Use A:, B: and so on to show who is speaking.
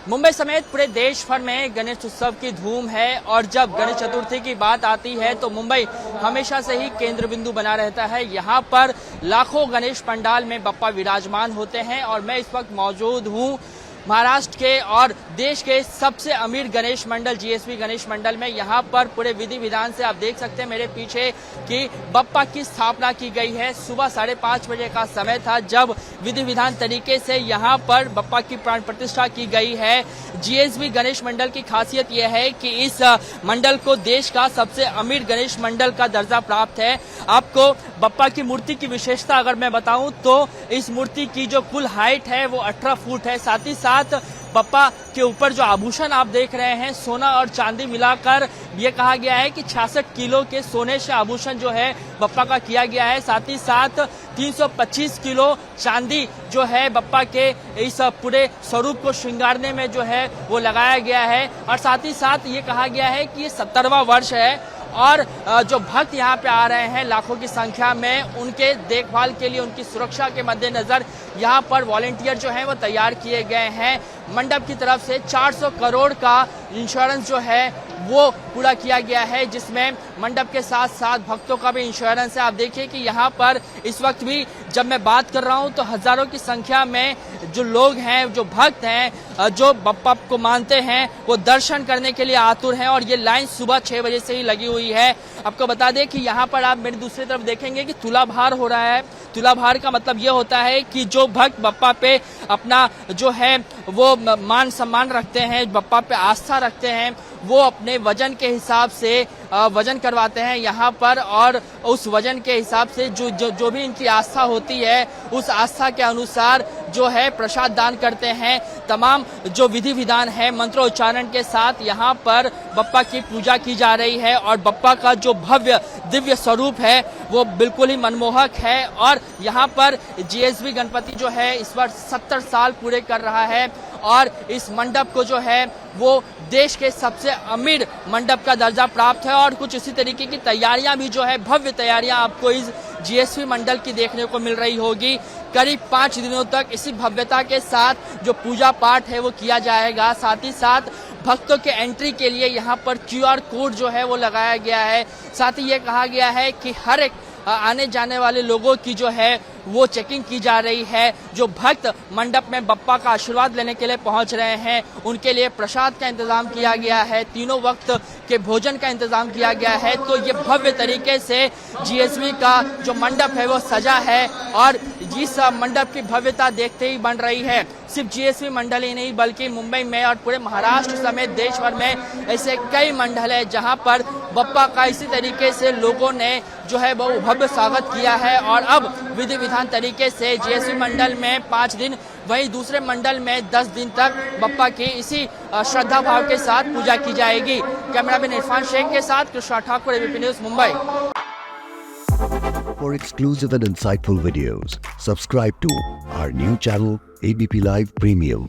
A: मुंबई समेत पूरे देश भर में गणेश उत्सव की धूम है और जब गणेश चतुर्थी की बात आती है तो मुंबई हमेशा से ही केंद्र बिंदु बना रहता है। यहाँ पर लाखों गणेश पंडाल में बप्पा विराजमान होते हैं और मैं इस वक्त मौजूद हूँ महाराष्ट्र के और देश के सबसे अमीर गणेश मंडल जीएसबी गणेश मंडल में। यहाँ पर पूरे विधि विधान से आप देख सकते हैं मेरे पीछे कि बप्पा की स्थापना की गई है। सुबह 5:30 बजे का समय था जब विधि विधान तरीके से यहाँ पर बप्पा की प्राण प्रतिष्ठा की गई है। जीएसबी गणेश मंडल की खासियत यह है कि इस मंडल को देश का सबसे अमीर गणेश मंडल का दर्जा प्राप्त है। आपको बप्पा की मूर्ति की विशेषता अगर मैं बताऊं तो इस मूर्ति की जो कुल हाइट है वो 18 फुट है। साथ ही साथ बप्पा के ऊपर जो आभूषण आप देख रहे हैं सोना और चांदी मिलाकर ये कहा गया है कि 66 किलो के सोने से आभूषण जो है बप्पा का किया गया है। साथ ही साथ 325 किलो चांदी जो है बप्पा के इस पूरे स्वरूप को श्रृंगारने में जो है वो लगाया गया है। और साथ ही साथ ये कहा गया है कि ये 70वां वर्ष है और जो भक्त यहाँ पे आ रहे हैं लाखों की संख्या में, उनके देखभाल के लिए उनकी सुरक्षा के मद्देनजर यहाँ पर वॉलेंटियर जो हैं वो तैयार किए गए हैं। मंडप की तरफ से 400 करोड़ का इंश्योरेंस जो है वो पूरा किया गया है, जिसमें मंडप के साथ साथ भक्तों का भी इंश्योरेंस है। आप देखिए कि यहाँ पर इस वक्त भी जब मैं बात कर रहा हूँ तो हजारों की संख्या में जो लोग हैं, जो भक्त हैं, जो बप्पा को मानते हैं, वो दर्शन करने के लिए आतुर हैं और ये लाइन सुबह 6 बजे से ही लगी हुई है। आपको बता दें कि यहाँ पर आप मेरी दूसरी तरफ देखेंगे कि तुलाभार हो रहा है। तुलाभार का मतलब ये होता है कि जो भक्त बप्पा पे अपना जो है वो मान सम्मान रखते हैं, बप्पा पे आस्था रखते हैं, वो अपने वजन के हिसाब से वजन करवाते हैं यहाँ पर और उस वजन के हिसाब से जो भी इनकी आस्था होती है उस आस्था के अनुसार जो है प्रसाद दान करते हैं। तमाम जो विधि विधान है मंत्रोच्चारण के साथ यहाँ पर बप्पा की पूजा की जा रही है और बप्पा का जो भव्य दिव्य स्वरूप है वो बिल्कुल ही मनमोहक है। और यहाँ पर जीएसबी गणपति जो है इस बार 70 साल पूरे कर रहा है और इस मंडप को जो है वो देश के सबसे अमीर मंडप का दर्जा प्राप्त है। और कुछ इसी तरीके की तैयारियां भी जो है भव्य तैयारियां आपको इस जीएसबी मंडल की देखने को मिल रही होगी। करीब 5 दिनों तक इसी भव्यता के साथ जो पूजा पाठ है वो किया जाएगा। साथ ही साथ भक्तों के एंट्री के लिए यहाँ पर QR कोड जो है वो लगाया गया है। साथ ही ये कहा गया है कि हर एक आने जाने वाले लोगों की जो है वो चेकिंग की जा रही है। जो भक्त मंडप में बप्पा का आशीर्वाद लेने के लिए पहुंच रहे हैं उनके लिए प्रसाद का इंतजाम किया गया है, तीनों वक्त के भोजन का इंतजाम किया गया है। तो ये भव्य तरीके से जीएसबी का जो मंडप है वो सजा है और जिस मंडप की भव्यता देखते ही बन रही है। सिर्फ जीएसबी मंडल ही नहीं बल्कि मुंबई में और पूरे महाराष्ट्र समेत देश भर में ऐसे कई मंडल है जहां पर बप्पा का इसी तरीके से लोगों ने जो है वो भव्य स्वागत किया है। और अब विधि विधान तरीके से जीएसबी मंडल में 5 दिन, वहीं दूसरे मंडल में 10 दिन तक बप्पा की इसी श्रद्धा भाव के साथ पूजा की जाएगी। कैमरामैन इरफान शेख के साथ Krishna Thakur, ABP news, Mumbai.
B: For exclusive and insightful videos, subscribe to our new channel ABP Live Premium.